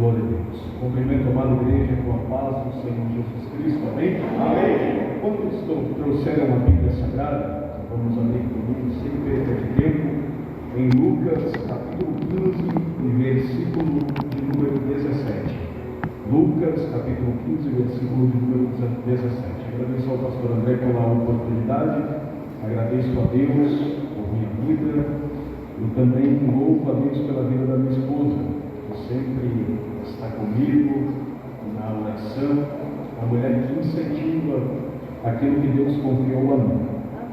Glória a Deus. Cumprimento a amada igreja com a paz do Senhor Jesus Cristo. Amém? Amém. Quando trouxeram uma Bíblia Sagrada, vamos ler comigo sem perda de tempo, em Lucas capítulo 15 e versículo de número 17. Lucas capítulo 15, versículo de número 17. Agradeço ao pastor André pela oportunidade, agradeço a Deus por minha vida, eu também louvo a Deus pela vida da minha esposa, sempre está comigo na oração, a mulher que incentiva aquilo que Deus confiou a mim.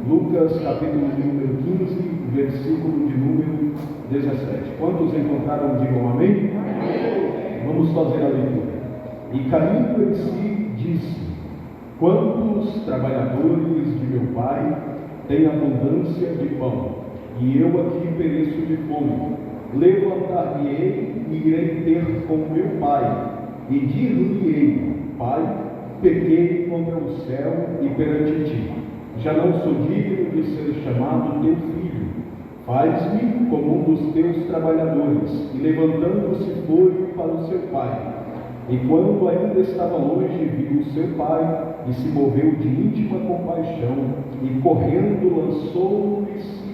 Lucas capítulo de número 15, versículo de número 17. Quantos encontraram, digam amém? Amém. Vamos fazer a leitura. E caindo em si, disse: quantos trabalhadores de meu pai têm abundância de pão, e eu aqui pereço de fome? Levantar-me-ei e irei ter com meu pai, e dir-lhe-ei: Pai, pequei contra o céu e perante ti, já não sou digno de ser chamado teu filho, faz-me como um dos teus trabalhadores. E levantando-se foi para o seu pai. E quando ainda estava longe, viu o seu pai, e se moveu de íntima compaixão, e correndo lançou-se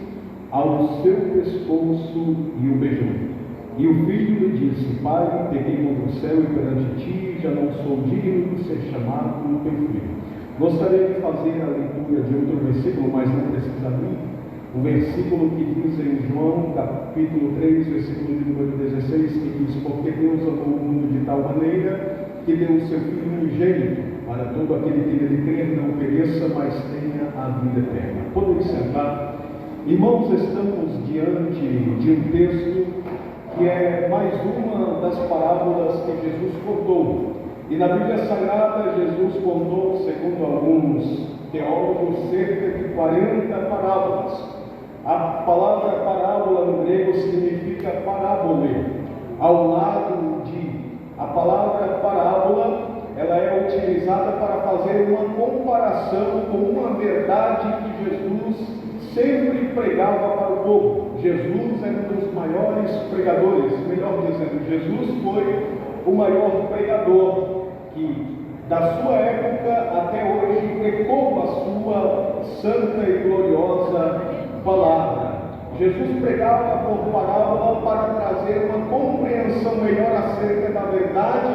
ao seu pescoço e o beijou. E o filho lhe disse: Pai, pequei contra o céu e perante ti, já não sou digno de ser chamado teu filho. Gostaria de fazer a leitura de outro versículo, mas não precisa mim. O versículo que diz em João, capítulo 3, versículo de número 16, que diz: porque Deus amou o mundo de tal maneira que deu o seu Filho unigênito, para todo aquele que nele crer não pereça, mas tenha a vida eterna. Podem sentar. Irmãos, estamos diante de um texto que é mais uma das parábolas que Jesus contou. E na Bíblia Sagrada, Jesus contou, segundo alguns teólogos, cerca de 40 parábolas. A palavra parábola no grego significa parábole, ao lado de. A palavra parábola, ela é utilizada para fazer uma comparação com uma verdade que Jesus sempre pregava para o povo. Jesus era um dos maiores pregadores, melhor dizendo, Jesus foi o maior pregador que da sua época até hoje ecoa a sua santa e gloriosa palavra. Jesus pregava por parábola para trazer uma compreensão melhor acerca da verdade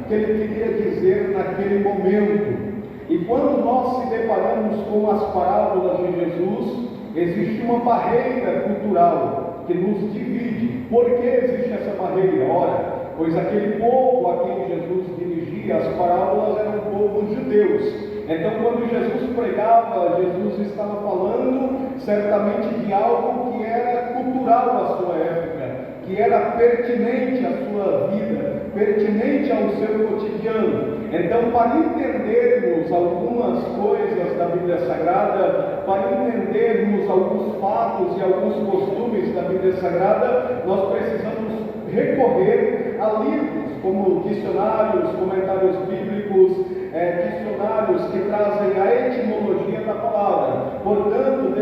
que ele queria dizer naquele momento. E quando nós se deparamos com as parábolas de Jesus, existe uma barreira cultural que nos divide. Por que existe essa barreira? Ora, pois aquele povo a quem Jesus dirigia as parábolas era um povo judeus. Então, quando Jesus pregava, Jesus estava falando certamente de algo que era cultural à sua época, que era pertinente à sua vida, pertinente ao seu cotidiano. Então, para entendermos algumas coisas da Bíblia Sagrada, para entendermos alguns fatos e alguns costumes da Bíblia Sagrada, nós precisamos recorrer a livros como dicionários, comentários bíblicos, dicionários que trazem a etimologia da palavra. Portanto,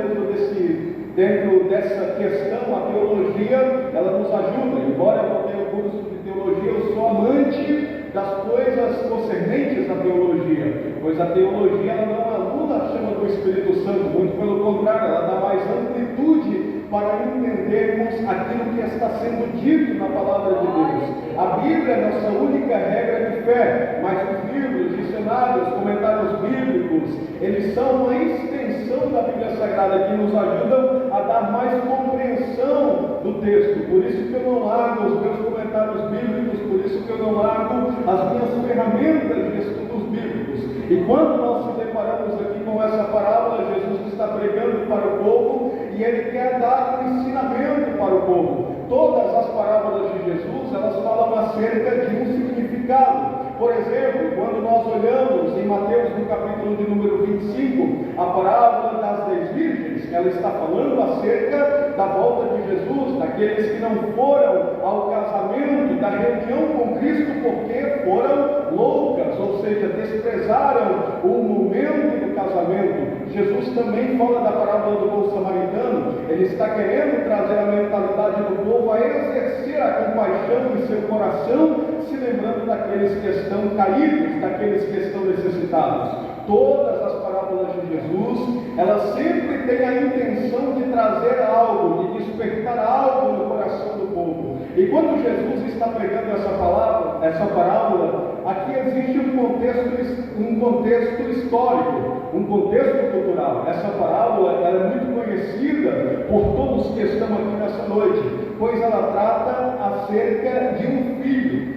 dentro dessa questão, a teologia, ela nos ajuda. Embora eu não tenha curso de teologia, eu sou amante das coisas concernentes à teologia, pois a teologia ela não anula a chama do Espírito Santo, muito pelo contrário, ela dá mais amplitude para entendermos aquilo que está sendo dito na palavra de Deus. A Bíblia é nossa única regra de fé, mas os livros, dicionários, comentários bíblicos, eles são uma extensão da Bíblia Sagrada que nos ajudam a dar mais compreensão do texto. Por isso que eu não largo os meus comentários bíblicos, por isso que eu não largo as minhas ferramentas de estudos bíblicos. E quando nós se deparamos aqui com essa parábola, Jesus está pregando para o povo e ele quer dar um ensinamento para o povo. Todas as parábolas de Jesus, elas falam acerca de um significado. Por exemplo, quando nós olhamos em Mateus no capítulo de número 25, a parábola das 10 virgens, ela está falando acerca da volta de Jesus, daqueles que não foram ao casamento, da reunião com Cristo, porque foram loucas, ou seja, desprezaram o momento do casamento. Jesus também fala da parábola do bom samaritano. Ele está querendo trazer a mentalidade do povo a exercer a compaixão em seu coração, se lembrando daqueles que estão caídos, daqueles que estão necessitados. Todas as parábolas de Jesus, elas sempre têm a intenção de trazer algo, de despertar algo no coração do povo. E quando Jesus está pregando essa parábola, aqui existe um contexto histórico, um contexto cultural. Essa parábola ela é muito conhecida por todos que estão aqui nessa noite, pois ela trata acerca de um filho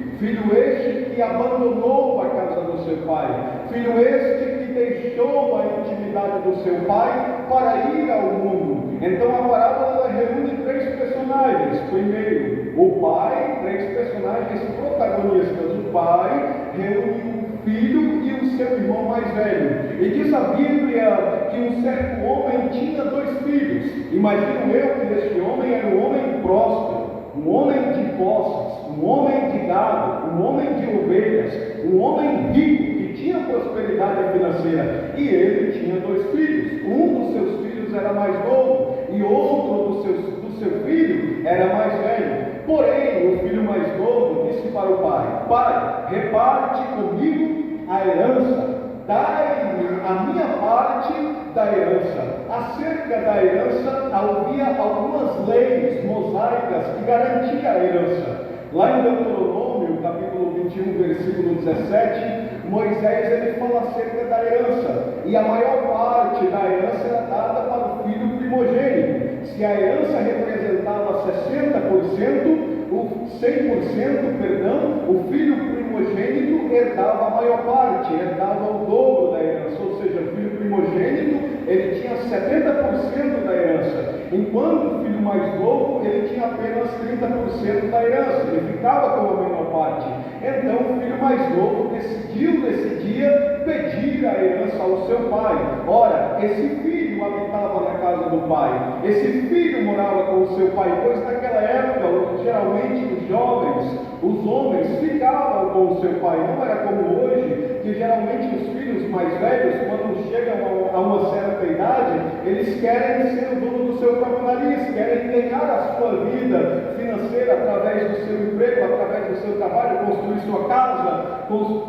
este que abandonou a casa do seu pai, filho este que deixou a intimidade do seu pai para ir ao mundo. Então a parábola reúne três personagens. Primeiro, o pai, três personagens protagonistas. O pai reúne o filho e o seu irmão mais velho. E diz a Bíblia que um certo homem tinha 2 filhos. Imagino eu que este homem era um homem próspero, um homem de posses, um homem de gado, um homem de ovelhas, um homem rico, que tinha prosperidade financeira. E ele tinha 2 filhos. Um dos seus filhos era mais novo e outro do seu filho era mais velho. Porém, o filho mais novo disse para o pai: pai, reparte comigo a herança, dai-me a minha parte da herança. Acerca da herança, havia algumas leis mosaicas que garantiam a herança. Lá em Deuteronômio, capítulo 21, versículo 17, Moisés ele fala acerca da herança, e a maior parte da herança era dada para o filho primogênito. Se a herança representava 60%, o 100%, o filho primogênito herdava a maior parte, herdava o dobro da herança, ou seja, o filho primogênito ele tinha 70% da herança, enquanto o filho mais novo ele tinha apenas 30% da herança, ele ficava com a menor parte. Então o filho mais novo decidiu nesse dia pedir a herança ao seu pai. Ora, esse filho habitava na casa do pai, esse filho morava com o seu pai, pois naquela época geralmente os jovens, os homens ficavam com o seu pai. Não era como hoje, que geralmente os filhos mais velhos, quando chegam a uma certa idade, eles querem ser o dono do seu próprio nariz, querem ganhar a sua vida financeira através do seu emprego, através do seu trabalho, construir sua casa,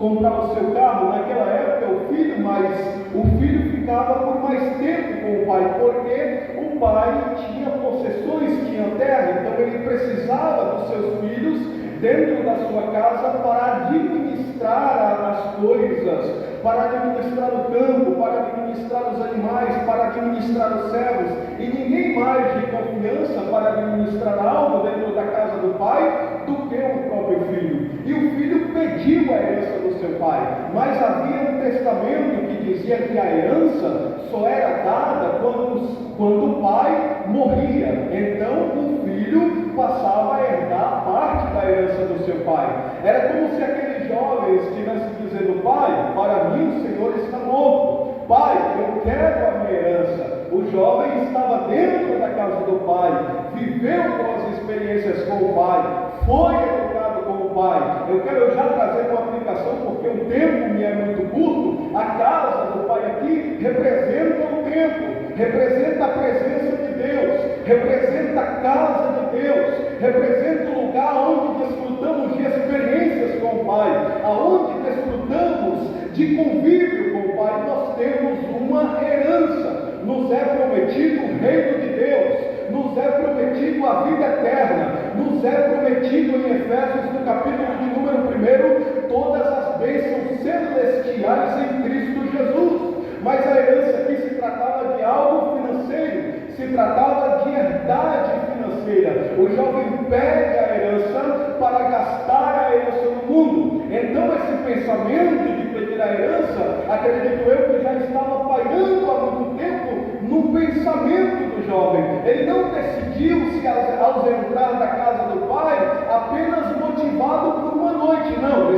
comprar o seu carro. Naquela época o filho ficava por mais tempo com o pai, porque o pai tinha possessões, tinha terra, então ele precisava dos seus filhos dentro da sua casa para administrar as coisas, para administrar o campo, para administrar os animais, para administrar os servos, e ninguém mais de confiança para administrar algo dentro da casa do pai do que o próprio filho. E o filho pediu a herança do seu pai, mas havia um testamento que dizia que a herança só era dada quando o pai morria. Então o filho passava a herdar parte da herança do seu pai. Era como se aquele jovem estivesse dizendo: pai, para mim o Senhor está morto. Pai, eu quero a minha herança. O jovem estava dentro da casa do pai, viveu boas experiências com o pai, foi educado com o pai. Eu quero já trazer uma aplicação, porque o tempo me é muito curto. A casa do pai aqui representa o tempo, representa a presença de Deus, representa a casa de Deus, representa o lugar onde desfrutamos de experiências com o pai, aonde desfrutamos de convívio com o pai. Nós temos uma herança, nos é prometido o reino de Deus, nos é prometido a vida eterna, nos é prometido em Efésios, no capítulo de número 1, todas as bênçãos celestiais em Cristo Jesus. Mas a herança aqui se tratava de algo financeiro, se tratava de herdade financeira. O jovem pega a herança para gastar a herança no mundo. Então esse pensamento de pedir a herança, acredito eu que já estava pairando há muito tempo no pensamento do jovem. Ele não decidiu-se ao entrar da casa do pai apenas motivado por uma noite, não,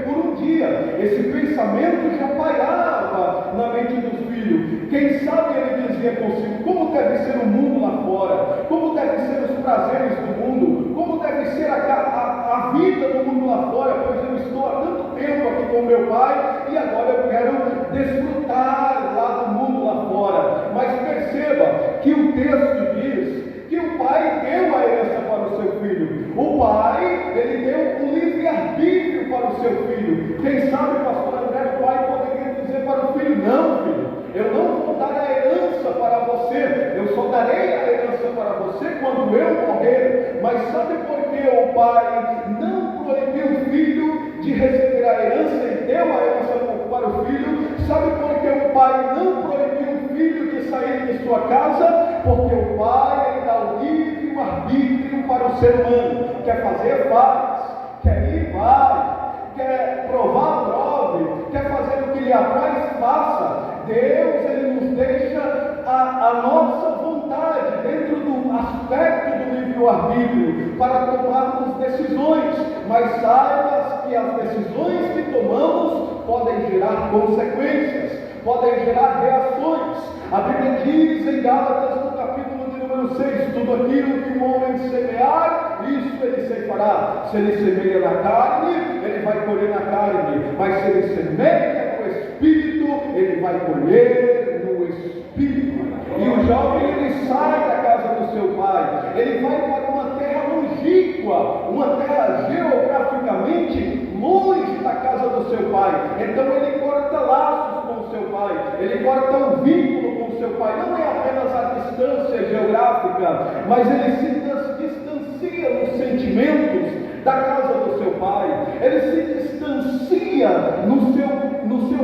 por um dia. Esse pensamento já pairava na mente do filho. Quem sabe ele dizia consigo: como deve ser o mundo lá fora, como devem ser os prazeres do mundo, como deve ser a vida do mundo lá fora, pois eu estou há tanto tempo aqui com meu pai e agora eu quero desfrutar lá do mundo lá fora. Mas perceba que o texto diz que o pai deu a herança para o seu filho. O pai, ele deu o livre-arbítrio o seu filho. Quem sabe, pastor André, o pai poderia dizer para o filho: não, filho, eu não vou dar a herança para você, eu só darei a herança para você quando eu morrer. Mas sabe por que o pai não proibiu o filho de receber a herança e deu a herança para o filho? Sabe por que o pai não proibiu o filho de sair de sua casa? Porque o pai, ele dá o livre arbítrio para o ser humano. Quer fazer, faz. Quer ir, vai. Quer provar, prove. Quer fazer o que lhe apraz, faça. Deus, ele nos deixa a nossa vontade dentro do aspecto do livre-arbítrio para tomarmos decisões, mas saiba que as decisões que tomamos podem gerar consequências, podem gerar reações. A Bíblia diz em Gálatas, no capítulo de número 6, tudo aquilo que o homem semear, isso ele ceifará. Se ele semeia na carne, ele vai colher na carne, mas se ele semeia no Espírito, ele vai colher no Espírito. E o jovem, ele sai da casa do seu pai, ele vai para uma terra longínqua, uma terra geograficamente longe da casa do seu pai. Então ele corta laços com o seu pai, ele corta um vínculo com o seu pai. Não é apenas a distância geográfica, mas ele se distancia nos sentimentos da casa do seu pai, ele se distancia no seu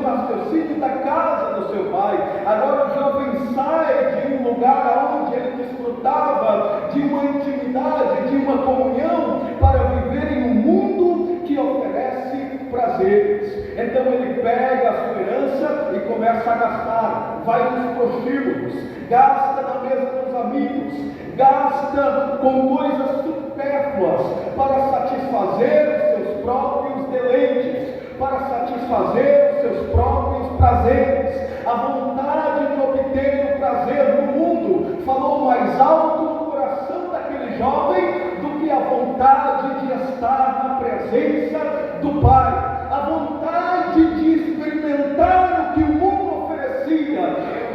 raciocínio da casa do seu pai. Agora o jovem sai de um lugar onde ele desfrutava de uma intimidade, de uma comunhão, para viver em um mundo que oferece prazeres. Então ele pega a sua herança e começa a gastar, vai nos prostíbulos, gasta na mesa dos amigos, gasta com coisas supérfluas para satisfazer os seus próprios deleites, para satisfazer os seus próprios prazeres. A vontade de obter o prazer no mundo falou mais alto no coração daquele jovem do que a vontade de estar na presença do Pai. A vontade de experimentar o que o mundo oferecia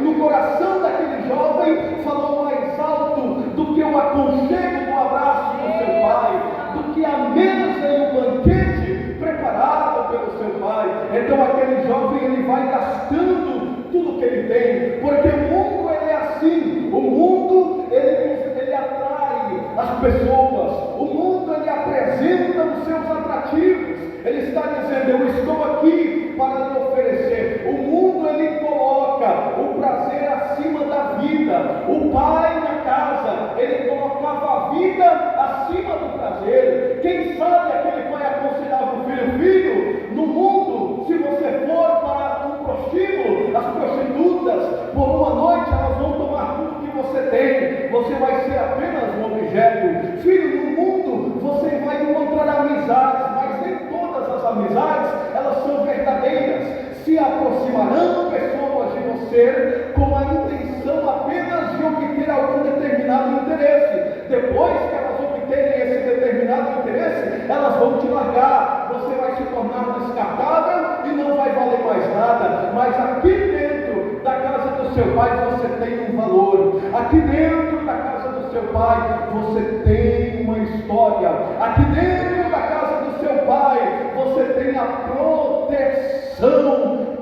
no coração daquele jovem falou mais alto do que o aconchego do abraço do seu pai, do que a mesa e o banquete preparado pelo seu pai. Então aquele jovem, ele vai gastando tudo que ele tem, porque o mundo, ele é assim. O mundo, ele atrai as pessoas, o mundo, ele apresenta os seus atrativos. Ele está dizendo: eu estou aqui para lhe oferecer. O mundo, ele coloca o prazer acima da vida. O pai na casa, ele colocava a vida acima do prazer. Quem sabe aquele pai aconselhava o filho: filho, no mundo, se você for para um prostíbulo, as prostitutas, por uma noite elas vão tomar tudo que você tem, você vai ser apenas um objeto. Filho, no mundo você vai encontrar amizades, mas nem todas as amizades, elas são verdadeiras. Se aproximarão pessoas de você com a intenção apenas de obter algum determinado interesse. Depois que elas obterem esse determinado interesse, elas vão te largar. Você vai se tornar descartável e não vai valer mais nada. Mas aqui dentro da casa do seu pai você tem um valor. Aqui dentro da casa do seu pai você tem uma história. Aqui dentro da casa do seu pai você tem a proteção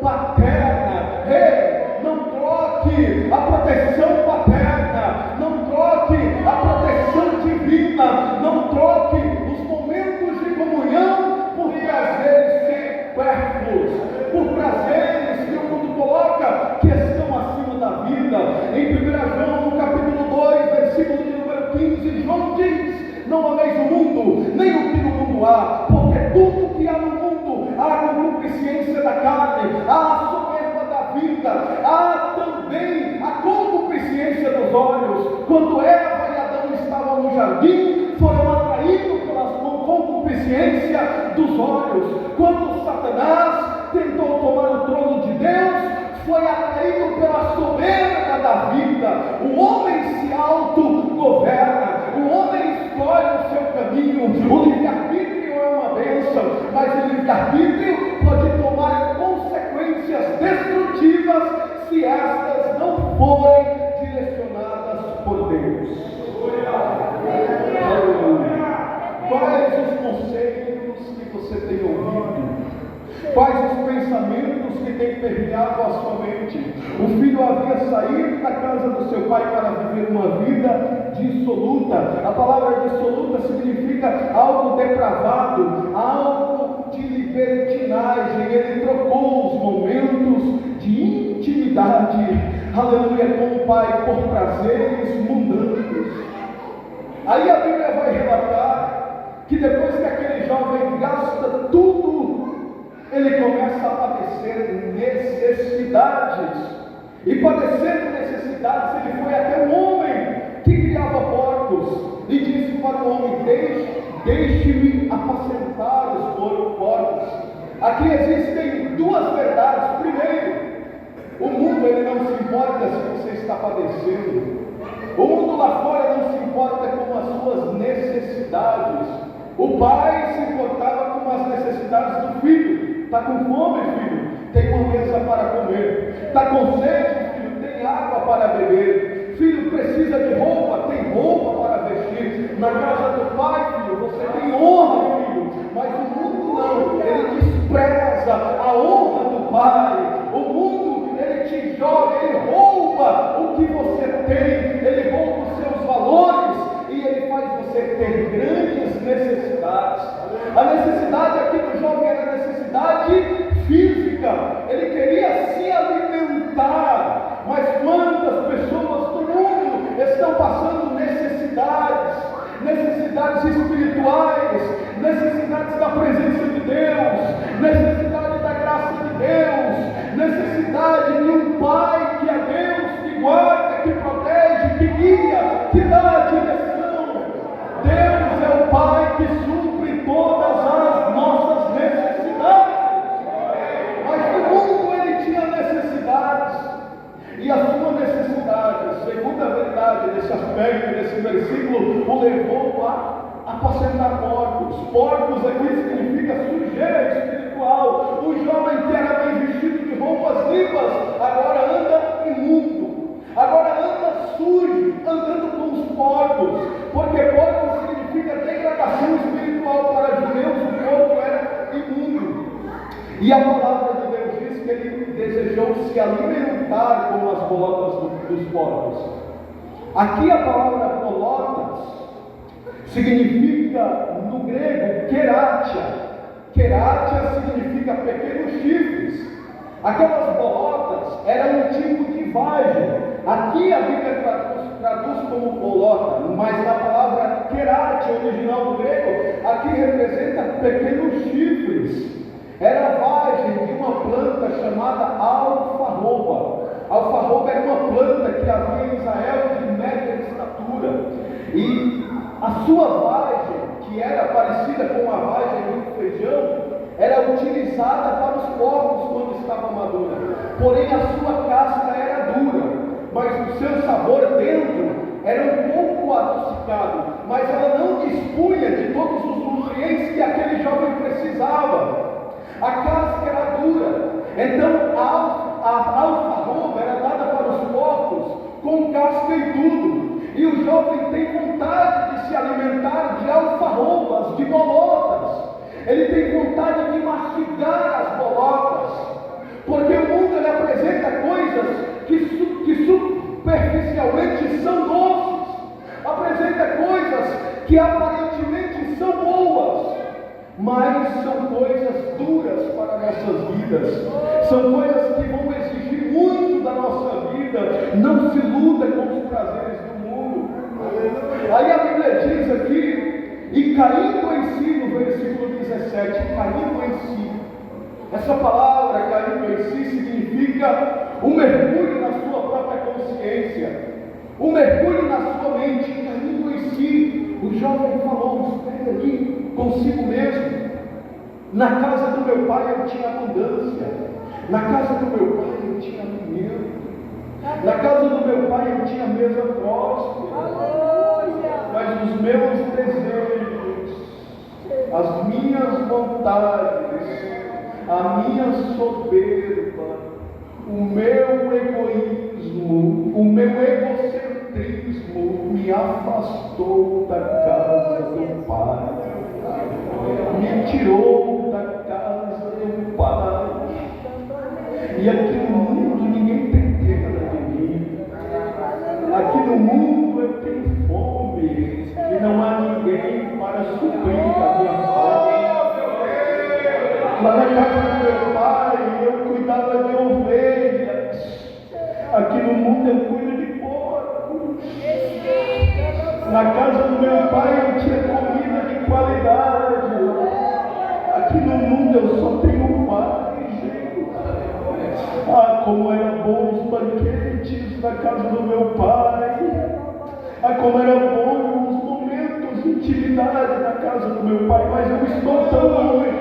paterna. Ei, não troque a proteção paterna, não troque a proteção divina, não troque os momentos de comunhão por prazeres supérfluos, por prazeres que o mundo coloca, que estão acima da vida. Em 1 João, no capítulo 2, versículo de número 15, João diz: não ameis o mundo, nem o que no mundo há, porque tudo que há no mundo, há a concupiscência da carne, há a soberba da vida, há também a concupiscência dos olhos. Quando Eva e Adão estavam no jardim, foram atraídos pela concupiscência dos olhos. Quando Satanás tentou tomar o trono de Deus, foi atraído pela soberba da vida. O homem se autogoverna, o homem escolhe o seu caminho. O livre-arbítrio é uma bênção, mas o livre-arbítrio pode tomar consequências destrutivas se estas não forem direcionadas por Deus. Quais os conselhos que você tem ouvido tem permeado a sua mente. O filho havia saído da casa do seu pai para viver uma vida dissoluta. A palavra dissoluta significa algo depravado, algo de libertinagem. Ele trocou os momentos de intimidade, aleluia, com o pai por prazeres mundanos. Aí a Bíblia vai relatar que depois que aquele jovem gasta tudo, ele começa a padecer necessidades. E padecendo necessidades, ele foi até um homem que criava porcos e disse para o homem: deixe-me apacentar os porcos. Aqui existem duas verdades. Primeiro, o mundo ele não se importa se você está padecendo. O mundo lá fora não se importa com as suas necessidades. O pai se importava com as necessidades do filho. Está com fome, filho? Tem uma mesa para comer. Está com sede, filho? Tem água para beber. Filho, precisa de roupa? Tem roupa para vestir. Na casa do pai, filho, você tem honra, filho. Mas o mundo não. Ele despreza a honra do pai. O mundo, ele te joga, ele rouba o que você tem. Ele rouba os seus valores. E ele faz você ter grandes necessidades. A necessidade aqui do jovem era necessidade física. Ele queria se alimentar. Mas quantas pessoas do mundo estão passando necessidades? Necessidades espirituais, necessidades da presença de Deus, necessidade da graça de Deus, necessidade de um Pai que é Deus, que guarda, que protege, que guia, que dá a direção. Deus é o Pai que supre todas as nossas necessidades. Mas no mundo ele tinha necessidades. E a sua necessidade, segundo a verdade desse aspecto, desse versículo, o levou a apacentar porcos. Porcos aqui significa sujeira espiritual. O jovem que era bem vestido de roupas limpas, agora anda imundo. Agora anda sujo, andando com os porcos. Porque porco significa degradação espiritual. Para judeus, o porco era imundo. E a palavra de Deus diz que ele desejou se alimentar com as bolotas dos porcos. Aqui a palavra bolotas significa no grego keratia. Keratia significa pequenos chifres. Aquelas bolotas eram um tipo de vagem. Aqui a Bíblia traduz como bolota, mas na palavra keratia original do grego, aqui representa pequenos chifres. Era a vagem de uma planta chamada alfarroba. Alfarroba era uma planta que havia em Israel de média estatura. E a sua vagem, que era parecida com a vagem do feijão, era utilizada para os porcos quando estava madura. Porém a sua casca era dura, mas o seu sabor dentro era um pouco adocicado. Mas ela não dispunha de todos os nutrientes que aquele jovem precisava. A casca era dura, então a alfarroba era dada para os porcos com casca e tudo. E o jovem tem vontade de se alimentar de alfarrobas, de bolotas. Ele tem vontade de mastigar as bolotas, porque o mundo ele apresenta coisas que superficialmente são doces, apresenta coisas que aparentemente são boas, mas são coisas duras para nossas vidas, são coisas que vão exigir muito da nossa vida. Não se iluda com os prazeres do mundo. Aí a Bíblia diz aqui, e caindo em si, no versículo 17, caindo em si. Essa palavra, caindo em si, significa um mergulho na sua própria consciência, um mergulho na sua mente, caindo em si. O jovem falou: espera ali, consigo mesmo. Na casa do meu pai eu tinha abundância, na casa do meu pai eu tinha alimento, na casa do meu pai eu tinha mesa próspera, mas os meus desejos, as minhas vontades, a minha soberba, o meu egoísmo, o meu egocentrismo me afastou da casa do pai, me tirou da casa do pai. Lá na casa do meu pai, eu cuidava de ovelhas. Aqui no mundo eu cuido de porco. Na casa do meu pai eu tinha comida de qualidade. Aqui no mundo eu só tenho paz, gente. Ah, como era bom os banquetes na casa do meu pai. Ah, como era bom os momentos de intimidade na casa do meu pai. Mas eu estou tão longe